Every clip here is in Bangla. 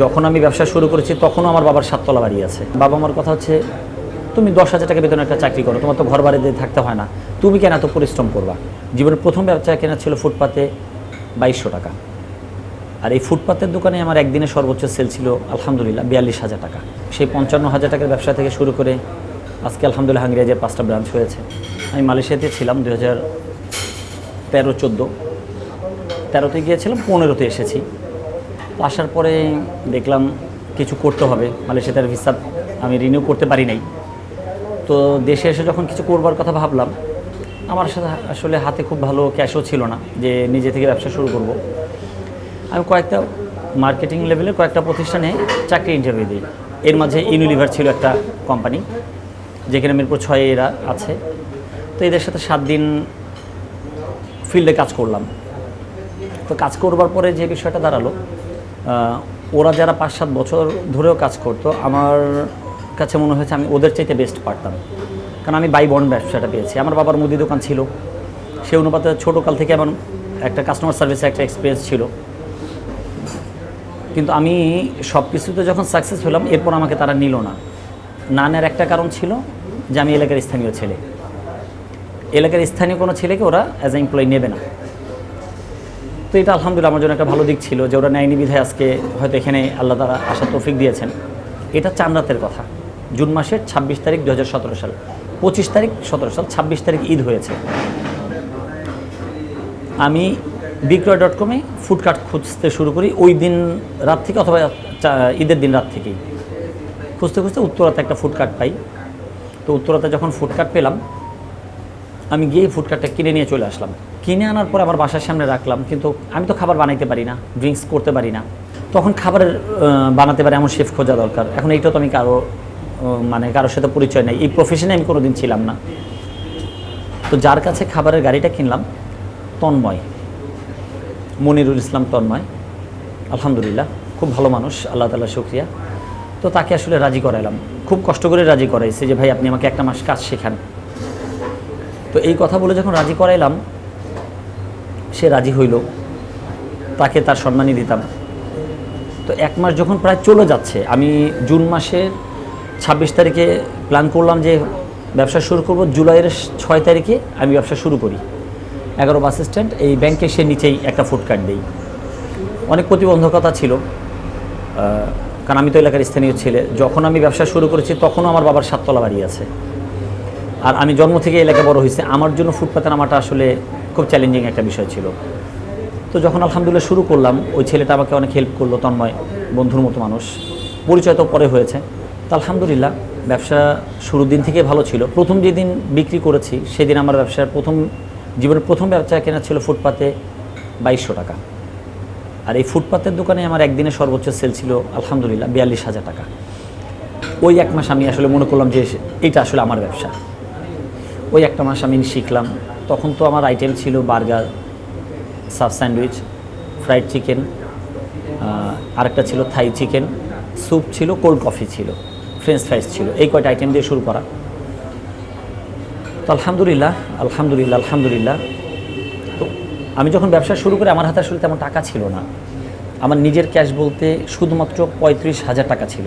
যখন আমি ব্যবসা শুরু করেছি তখনও আমার বাবার 7 তলা বাড়ি আছে। বাবা মার কথা হচ্ছে, তুমি 10,000 টাকা বেতনে একটা চাকরি করো, তোমার তো ঘর বাড়িতে থাকতে হয় না, তুমি কেন এত পরিশ্রম করবা? জীবনের প্রথম ব্যবসা কেনা ছিল ফুটপাতে 2200 টাকা। আর এই ফুটপাতের দোকানে আমার একদিনে সর্বোচ্চ সেল ছিল আলহামদুলিল্লাহ 42,000 টাকা। সেই 55,000 টাকার ব্যবসা থেকে শুরু করে আজকে আলহামদুলিল্লাহ হাঙ্গেরিয়াজের 5টা ব্রাঞ্চ হয়েছে। আমি মালয়েশিয়াতে ছিলাম 2013-14, 13তে গিয়েছিলাম, 15তে এসেছি। আসার পরে দেখলাম কিছু করতে হবে। মালয়েশিয়াতে ভিসা আমি রিনিউ করতে পারি নাই। তো দেশে এসে যখন কিছু করবার কথা ভাবলাম, আমার সাথে আসলে হাতে খুব ভালো ক্যাশও ছিল না যে নিজে থেকে ব্যবসা শুরু করব। আমি কয়েকটা মার্কেটিং লেভেলে কয়েকটা প্রতিষ্ঠানে চাকরি ইন্টারভিউ দিই। এর মাঝে ইউনিলিভার ছিল একটা কোম্পানি, যেখানে মিরপুর 6 এরা আছে। তো এদের সাথে 7 দিন ফিল্ডে কাজ করলাম। তো কাজ করবার পরে যে বিষয়টা দাঁড়ালো, ওরা যারা 5-7 বছর ধরেও কাজ করতো, আমার কাছে মনে হয়েছে আমি ওদের চাইতে বেস্ট পারতাম। কারণ আমি বাই বন্ড ব্যবসাটা পেয়েছি। আমার বাবার মুদি দোকান ছিল, সেই অনুপাতে ছোটোকাল থেকে আমার একটা কাস্টমার সার্ভিসে একটা এক্সপিরিয়েন্স ছিল। কিন্তু আমি সব কিছুতে যখন সাকসেস হলাম, এরপর আমাকে তারা নিল না। না নেওয়ার একটা কারণ ছিল যে আমি এলাকার স্থানীয় ছেলে। এলাকার স্থানীয় কোনো ছেলেকে ওরা অ্যাজ এ এমপ্লয়ি নেবে না। তো এটা আলহামদুলিল্লাহ আমার জন্য একটা ভালো দিক ছিল যে ওরা নেয়নি বিধায় আজকে হয়তো এখানে আল্লাহ তাআলা আসার তৌফিক দিয়েছেন। এটা চাঁদরাতের কথা, জুন মাসের 26 তারিখ 2017 সাল, 25 তারিখ 17 সাল, 26 তারিখ ঈদ হয়েছে। আমি বিক্রয়.com-এ ফুডকার্ট খুঁজতে শুরু করি ওই দিন রাত থেকে, অথবা ঈদের দিন রাত থেকেই খুঁজতে খুঁজতে উত্তরাতে একটা ফুডকার্ট পাই। তো উত্তরাতে যখন ফুডকার্ট পেলাম, আমি গিয়ে ফুডকার্টটা কিনে নিয়ে চলে আসলাম। কিনে আনার পর আমার বাসার সামনে রাখলাম, কিন্তু আমি তো খাবার বানাইতে পারি না, ড্রিঙ্কস করতে পারি না। তখন খাবারের বানাতে পারে এমন শেফ খোঁজা দরকার। এখন এইটা তো আমি কারোর সাথে পরিচয় নেই, এই প্রফেশনে আমি কোনোদিন ছিলাম না। তো যার কাছে খাবারের গাড়িটা কিনলাম, তন্ময়, মনিরুল ইসলাম তন্ময়, আলহামদুলিল্লাহ খুব ভালো মানুষ, আল্লাহ তাআলা শুকরিয়া। তো তাকে আসলে রাজি করাইলাম, খুব কষ্ট করে রাজি করাইছি যে ভাই আপনি আমাকে একটা মাস কাজ শেখান। তো এই কথা বলে যখন রাজি করাইলাম, সে রাজি হইল, তাকে তার সম্মানই দিতাম। তো 1 মাস যখন প্রায় চলে যাচ্ছে, আমি জুন মাসের 26 তারিখে প্ল্যান করলাম যে ব্যবসা শুরু করব। জুলাইয়ের 6 তারিখে আমি ব্যবসা শুরু করি। 11 বাস স্ট্যান্ড, এই ব্যাংকের সে নিচেই একটা ফুডকার্ট দিই। অনেক প্রতিবন্ধকতা ছিল, কারণ আমি তো এলাকার স্থানীয় ছেলে। যখন আমি ব্যবসা শুরু করেছি তখনও আমার বাবার 7 তলা বাড়ি আছে। আর আমি জন্ম থেকে এলাকা বড় হয়েছে, আমার জন্য ফুটপাতে নামাটা আসলে খুব চ্যালেঞ্জিং একটা বিষয় ছিল। তো যখন আলহামদুলিল্লাহ শুরু করলাম, ওই ছেলেটা আমাকে অনেক হেল্প করলো, তন্ময়, বন্ধুর মতো মানুষ, পরিচয় তো পরে হয়েছে। তো আলহামদুলিল্লাহ ব্যবসা শুরুর দিন থেকে ভালো ছিল। প্রথম যেদিন বিক্রি করেছি সেদিন আমার জীবনের প্রথম ব্যবসা কেনা ছিল ফুটপাতে 2200 টাকা। আর এই ফুটপাতের দোকানে আমার একদিনে সর্বোচ্চ সেল ছিল আলহামদুলিল্লাহ 42,000 টাকা। ওই 1 মাস আমি আসলে মনে করলাম যে এটা আসলে আমার ব্যবসা। ওই 1টা মাস আমি শিখলাম। তখন তো আমার আইটেম ছিল burger, sub sandwich, fried chicken, আরেকটা ছিল থাই চিকেন, স্যুপ ছিল, কোল্ড কফি ছিল, ফ্রেঞ্চ ফ্রাইস ছিল। এই কয়টা আইটেম দিয়ে শুরু করা। তো আলহামদুলিল্লাহ আলহামদুলিল্লাহ আলহামদুলিল্লাহ তো আমি যখন ব্যবসা শুরু করি, আমার হাতে আসলে তেমন টাকা ছিল না। আমার নিজের ক্যাশ বলতে শুধুমাত্র 35,000 টাকা ছিল,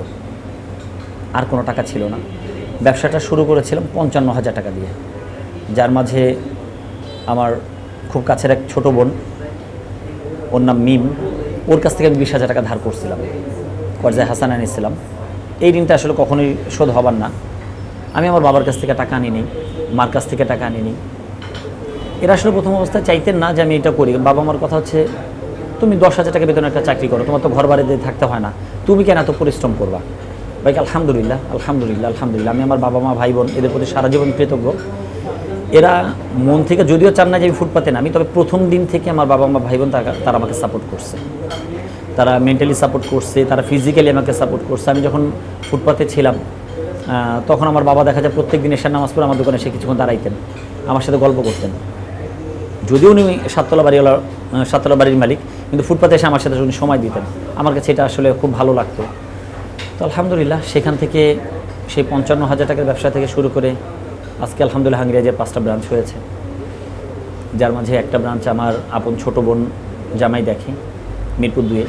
আর কোনো টাকা ছিল না। ব্যবসাটা শুরু করেছিলাম 55,000 টাকা দিয়ে, যার মাঝে আমার খুব কাছের এক ছোটো বোন, ওর নাম মিম, ওর কাছ থেকে আমি 20,000 টাকা ধার করছিলাম, কর্জায় হাসান আনিছিলাম। এই ঋণটা আসলে কখনোই শোধ হবার না। আমি আমার বাবার কাছ থেকে টাকা আনিনি, মার কাছ থেকে টাকা আনিনি। এরা আসলে প্রথম অবস্থায় চাইতেন না যে আমি এটা করি। বাবা মার কথা হচ্ছে, তুমি 10,000 টাকা বেতনে একটা চাকরি করো, তোমার তো ঘর বাড়িতে থাকতে হয় না, তুমি কেন এত পরিশ্রম করবা? ভাই আলহামদুলিল্লাহ আলহামদুলিল্লাহ আলহামদুলিল্লাহ আমি আমার বাবা মা, ভাই বোন, এদের প্রতি সারা জীবন কৃতজ্ঞ। এরা মন থেকে যদিও চান না যে আমি ফুটপাতে নামি, তবে প্রথম দিন থেকে আমার বাবা মা, ভাই বোন তারা আমাকে সাপোর্ট করছে। তারা মেন্টালি সাপোর্ট করছে, তারা ফিজিক্যালি আমাকে সাপোর্ট করছে। আমি যখন ফুটপাতে ছিলাম, তখন আমার বাবা দেখা যায় প্রত্যেক দিন এশার নামাজ পড়ে আমার দোকানে এসে কিছুক্ষণ দাঁড়াইতেন, আমার সাথে গল্প করতেন। যদিও উনি 7 তলা বাড়ির মালিক, কিন্তু ফুটপাতে এসে আমার সাথে উনি সময় দিতেন। আমার কাছে এটা আসলে খুব ভালো লাগতো। তো আলহামদুলিল্লাহ সেখান থেকে, সেই 55,000 টাকার ব্যবসা থেকে শুরু করে আজকে আলহামদুলিল্লাহ হাঙ্গেরিয়াজের 5টা ব্রাঞ্চ হয়েছে, যার মাঝে একটা ব্রাঞ্চ আমার আপন ছোটো বোন জামাই দেখে, মিরপুর 2-এ।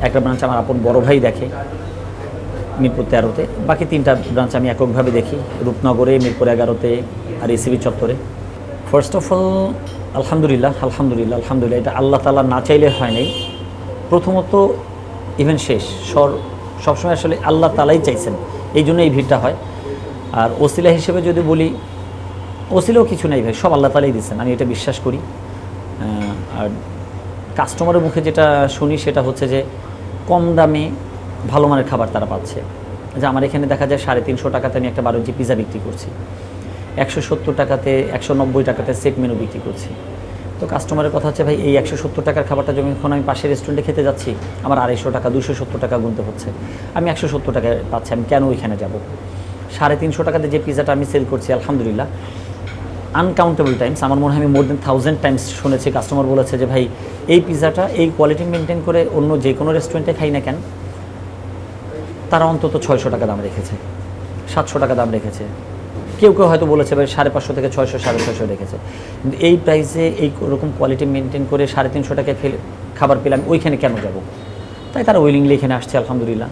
একটা ব্রাঞ্চ আমার আপন বড় ভাই দেখে মিরপুর 13-তে, বাকি 3টা ব্রাঞ্চ আমি এককভাবে দেখি, রূপনগরে, মিরপুর 11-তে আর এসিবি চত্বরে। ফার্স্ট অফ অল আলহামদুলিল্লাহ, এটা আল্লাহ তাআলা না চাইলে হয় নাই। প্রথমত ইভেন শেষ সবসময় আসলে আল্লাহ তাআলাই চাইছেন, এই জন্য এই ভিড়টা হয়। আর ওসিলা হিসেবে যদি বলি, ওসিলাও কিছু নাই ভাই, সব আল্লাহ তাআলাই দিচ্ছেন, আমি এটা বিশ্বাস করি। আর কাস্টমারের মুখে যেটা শুনি সেটা হচ্ছে যে কম দামে ভালো মানের খাবার তারা পাচ্ছে। যে আমার এখানে দেখা যায় 350 টাকাতে আমি একটা 12 ইঞ্চি পিজা বিক্রি করছি, 170 টাকাতে 190 টাকাতে সেট মেনু বিক্রি করছি। তো কাস্টমারের কথা হচ্ছে ভাই এই 170 টাকার খাবারটা যখন আমি পাশের রেস্টুরেন্টে খেতে যাচ্ছি আমার 250 টাকা 270 টাকা গুনতে হচ্ছে, আমি 170 টাকায় পাচ্ছি, আমি কেন ওইখানে যাব? 350 টাকাতে যে পিজাটা আমি সেল করছি আলহামদুলিল্লাহ আনকাউন্টেবল টাইমস, আমার মনে হয় আমি মোর দেন 1000 টাইমস শুনেছি কাস্টমার বলেছে যে ভাই এই পিজাটা এই কোয়ালিটি মেনটেন করে অন্য যে কোনো রেস্টুরেন্টে খাই না কেন তারা অন্তত 600 টাকা দাম রেখেছে, 700 টাকা দাম রেখেছে, কেউ হয়তো বলেছে ভাই 550 থেকে 600 650 রেখেছে। কিন্তু এই প্রাইসে এই রকম কোয়ালিটি মেনটেন করে 350 টাকায় খাবার পেলাম, ওইখানে কেন যাব? তাই তারা উইলিংলি এখানে আসছে আলহামদুলিল্লাহ।